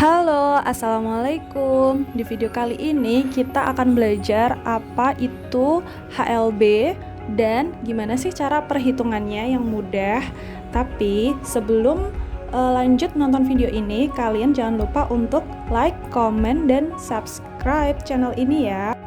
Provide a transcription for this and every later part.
Halo, assalamualaikum. Di video kali ini kita akan belajar apa itu HLB dan gimana sih cara perhitungannya yang mudah. Tapi sebelum lanjut nonton video ini, kalian jangan lupa untuk like, comment, dan subscribe channel ini ya.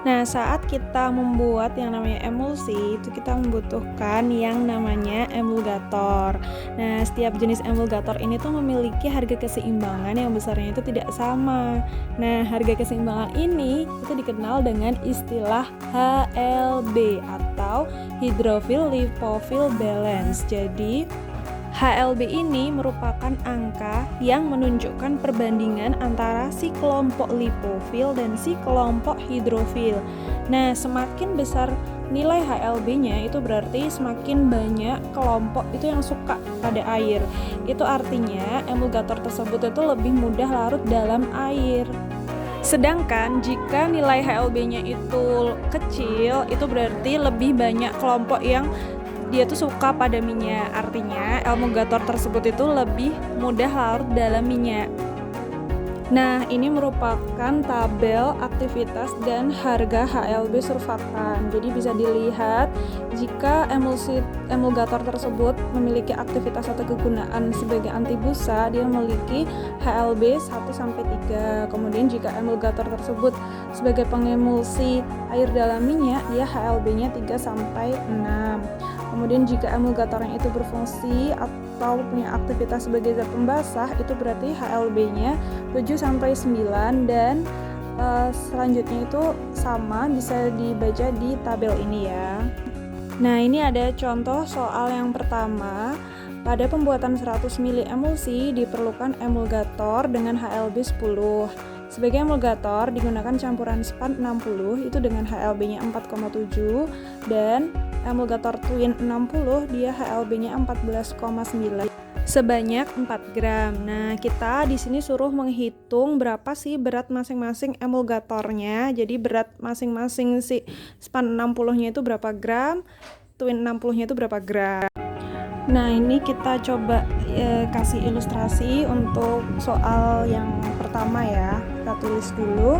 Nah, saat kita membuat yang namanya emulsi, itu kita membutuhkan yang namanya emulgator. Nah, setiap jenis emulgator ini tuh memiliki harga keseimbangan yang besarnya itu tidak sama. Nah, harga keseimbangan ini itu dikenal dengan istilah HLB atau hydrophile lipophile balance. Jadi, HLB ini merupakan angka yang menunjukkan perbandingan antara si kelompok lipofil dan si kelompok hidrofil. Nah, semakin besar nilai HLB-nya itu berarti semakin banyak kelompok itu yang suka pada air. Itu artinya emulgator tersebut itu lebih mudah larut dalam air. Sedangkan jika nilai HLB-nya itu kecil, itu berarti lebih banyak kelompok yang dia tuh suka pada minyak. Artinya emulgator tersebut itu lebih mudah larut dalam minyak. Nah, ini merupakan tabel aktivitas dan harga HLB surfaktan. Jadi bisa dilihat jika emulgator tersebut memiliki aktivitas atau kegunaan sebagai anti busa, dia memiliki HLB 1-3. Kemudian jika emulgator tersebut sebagai pengemulsi air dalam minyak, dia HLB-nya 3-6. Kemudian jika emulgatornya itu berfungsi atau punya aktivitas sebagai zat pembasah, itu berarti HLB-nya 7-9 dan selanjutnya itu sama, bisa dibaca di tabel ini ya. Nah, ini ada contoh soal yang pertama. Pada pembuatan 100 ml emulsi diperlukan emulgator dengan HLB 10. Sebagai emulgator digunakan campuran span 60 itu dengan HLB-nya 4,7 dan emulgator twin 60 dia HLB-nya 14,9 sebanyak 4 gram. Nah, kita di sini suruh menghitung berapa sih berat masing-masing emulgatornya. Jadi berat masing-masing si span 60-nya itu berapa gram, twin 60-nya itu berapa gram. Nah, ini kita coba kasih ilustrasi untuk soal yang pertama ya. Kita tulis dulu.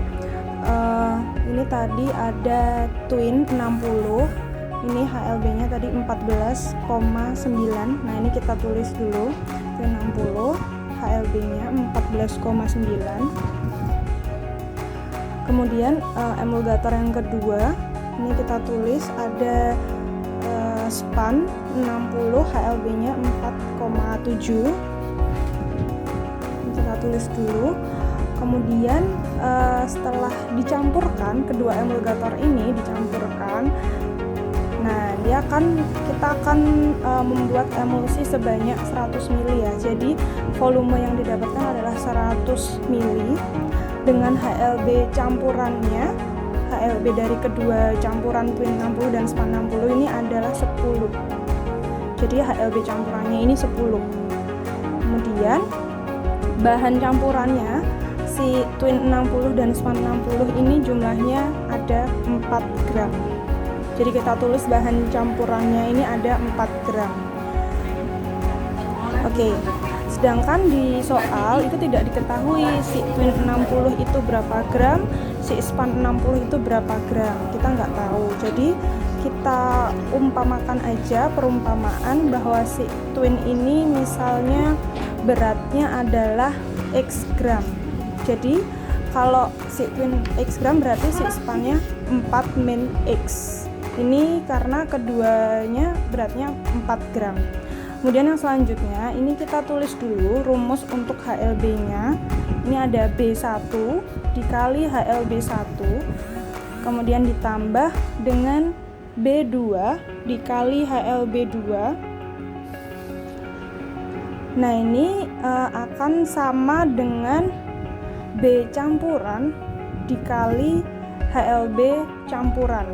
Ini tadi ada twin 60. Ini HLB-nya tadi 14,9. Nah, ini kita tulis dulu. Twin 60, HLB-nya 14,9. Kemudian emulgator yang kedua, ini kita tulis ada span 60, HLB-nya 4,7. Kita tulis dulu. Kemudian setelah dicampurkan, kedua emulgator ini dicampurkan, nah kita akan membuat emulsi sebanyak 100 ml ya. Jadi volume yang didapatkan adalah 100 ml dengan HLB campurannya. HLB dari kedua campuran twin 60 dan span 60 ini adalah 10. Jadi HLB campurannya ini 10. Kemudian bahan campurannya si twin 60 dan span 60 ini jumlahnya ada 4 gram. Jadi kita tulis bahan campurannya ini ada 4 gram. Oke. Sedangkan di soal itu tidak diketahui si twin 60 itu berapa gram, si span 60 itu berapa gram. Kita nggak tahu. Jadi kita umpamakan aja perumpamaan bahwa si twin ini misalnya beratnya adalah X gram. Jadi kalau si twin X gram berarti si spannya 4 min X. Ini karena keduanya beratnya 4 gram. Kemudian yang selanjutnya, ini kita tulis dulu rumus untuk HLB-nya. Ini ada B1 dikali HLB1, kemudian ditambah dengan B2 dikali HLB2. Nah, ini akan sama dengan B campuran dikali HLB campuran.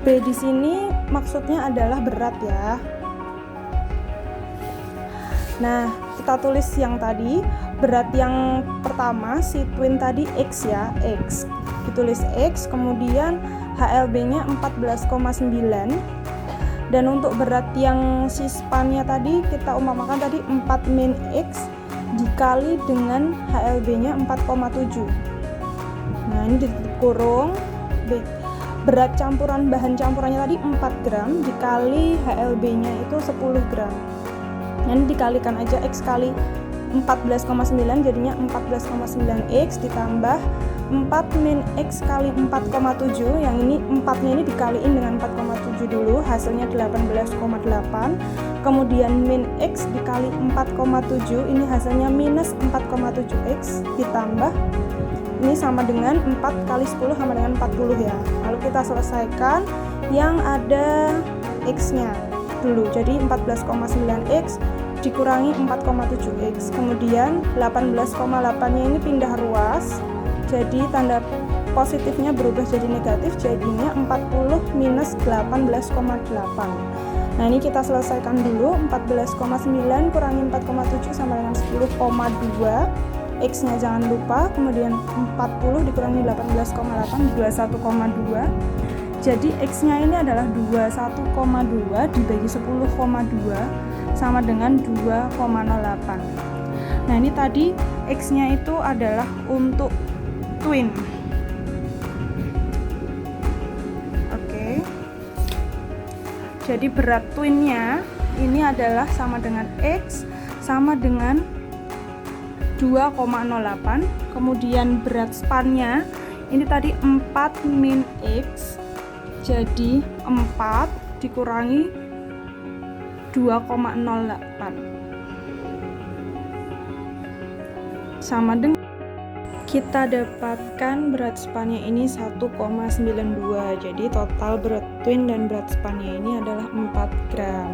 B di sini maksudnya adalah berat ya. Nah, kita tulis yang tadi, berat yang pertama si twin tadi X ya, X. Ditulis X, kemudian HLB-nya 14,9. Dan untuk berat yang si spannya tadi kita umpamakan tadi 4 min X dikali dengan HLB-nya 4,7. Nah, ini ditutup kurung. Berat campuran bahan campurannya tadi 4 gram dikali HLB-nya itu 10 gram. Ini dikalikan aja X kali 14,9 jadinya 14,9 X ditambah 4 min X kali 4,7. Yang ini 4-nya ini dikaliin dengan 4,7 dulu, hasilnya 18,8. Kemudian min X dikali 4,7, ini hasilnya minus 4,7 X ditambah ini sama dengan 4 kali 10 sama dengan 40 ya. Lalu kita selesaikan yang ada X-nya dulu. Jadi 14,9X dikurangi 4,7X. Kemudian 18,8-nya ini pindah ruas. Jadi tanda positifnya berubah jadi negatif, jadinya 40 minus 18,8. Nah, ini kita selesaikan dulu. 14,9 kurangi 4,7 sama dengan 10,2. X-nya jangan lupa, kemudian 40 dikurangi 18,8, 21,2. Jadi X-nya ini adalah 21,2 dibagi 10,2 sama dengan 2,08. Nah, ini tadi X-nya itu adalah untuk twin. Oke. Jadi berat twinnya ini adalah sama dengan X sama dengan 2,08. Kemudian berat spannya ini tadi 4 min X, jadi 4 dikurangi 2,08 sama dengan, kita dapatkan berat spannya ini 1,92. Jadi total berat twin dan berat spannya ini adalah 4 gram.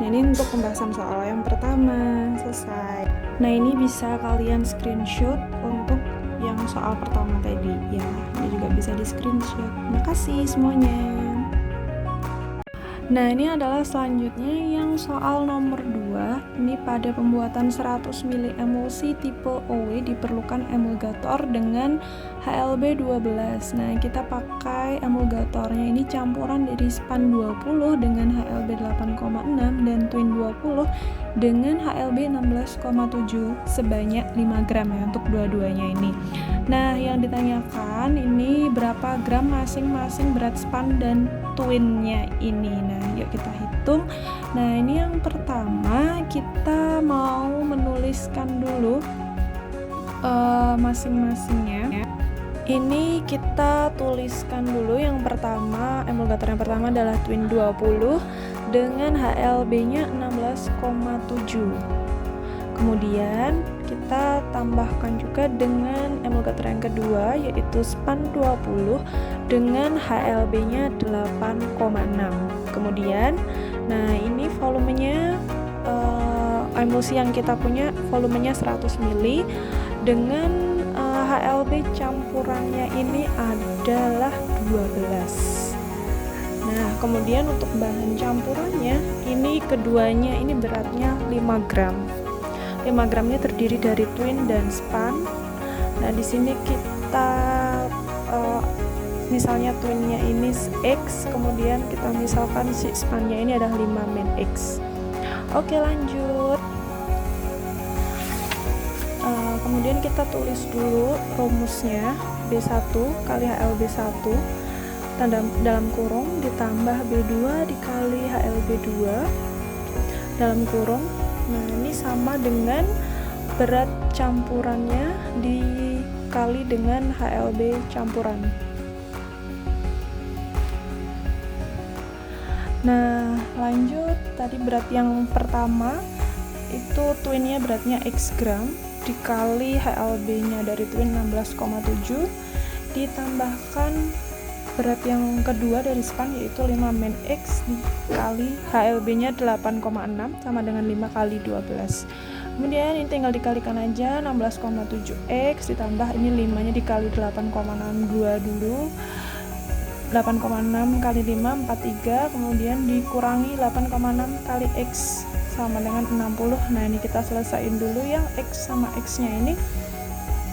Nah, ini untuk pembahasan soal yang pertama selesai. Nah, ini bisa kalian screenshot untuk yang soal pertama tadi ya. Ini juga bisa di screenshot. Makasih semuanya. Nah, ini adalah selanjutnya yang soal nomor 2. Ini pada pembuatan 100 ml emulsi tipe OW diperlukan emulgator dengan HLB 12. Nah, kita pakai emulgatornya ini campuran dari span 20 dengan HLB 8,6 dan twin 20 dengan HLB 16,7 sebanyak 5 gram ya untuk dua-duanya ini. Nah, yang ditanyakan ini berapa gram masing-masing berat span dan twinnya ini. Nah, yuk kita hitung. Nah, ini yang pertama kita mau menuliskan dulu masing-masingnya. Ini kita tuliskan dulu yang pertama, emulgator yang pertama adalah twin 20 dengan HLB-nya 16,7. Kemudian kita tambahkan juga dengan emulgator yang kedua yaitu span 20 dengan HLB-nya 8,6. Kemudian, nah ini volumenya emulsi yang kita punya volumenya 100 ml dengan HLB campurannya ini adalah 12. Nah, kemudian untuk bahan campurannya ini keduanya ini beratnya 5 gram. 5 gramnya terdiri dari twin dan span. Nah, di sini kita misalnya twinnya ini X, kemudian kita misalkan si spannya ini adalah 5 min X. Oke, lanjut. Kemudian kita tulis dulu rumusnya, B1 kali HLB1 dalam kurung ditambah B2 dikali HLB2 dalam kurung. Nah, ini sama dengan berat campurannya dikali dengan HLB campuran. Nah, lanjut. Tadi berat yang pertama itu twinnya beratnya X gram dikali HLB-nya dari twin 16,7 ditambahkan berat yang kedua dari span yaitu 5 min X dikali HLB-nya 8,6 sama dengan 5 kali 12. Kemudian ini tinggal dikalikan aja, 16,7X ditambah ini 5 nya dikali 8,62 dulu, 8,6 kali 5 43, kemudian dikurangi 8,6 kali X sama dengan 60. Nah, ini kita selesaiin dulu yang X sama X nya ini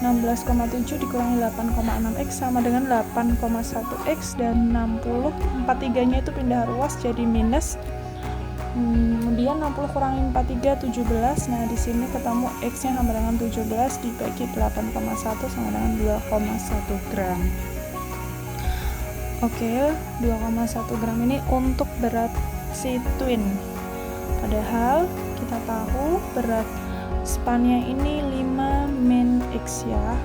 16,7 dikurangi 8,6X sama dengan 8,1X dan 60. 43 nya itu pindah ruas jadi minus Kemudian 60 kurangin 43, 17. Nah, di sini ketemu X-nya sama dengan 17 dibagi 8,1 sama dengan 2,1 gram. Oke, 2,1 gram ini untuk berat si twin. Padahal kita tahu berat spannya ini 5 min X ya.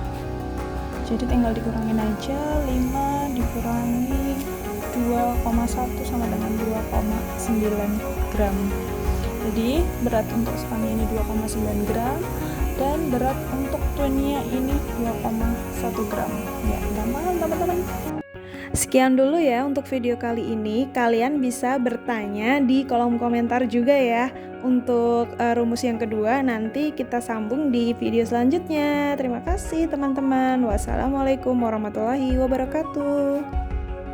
Jadi tinggal dikurangin aja, 5 dikurangi 2,1 sama dengan 2,9 gram. Jadi berat untuk spannya ini 2,9 gram dan berat untuk twinnya ini 2,1 gram. Ya, gampang teman-teman. Sekian dulu ya untuk video kali ini. Kalian bisa bertanya di kolom komentar juga ya. Untuk rumus yang kedua nanti kita sambung di video selanjutnya. Terima kasih teman-teman. Wassalamualaikum warahmatullahi wabarakatuh.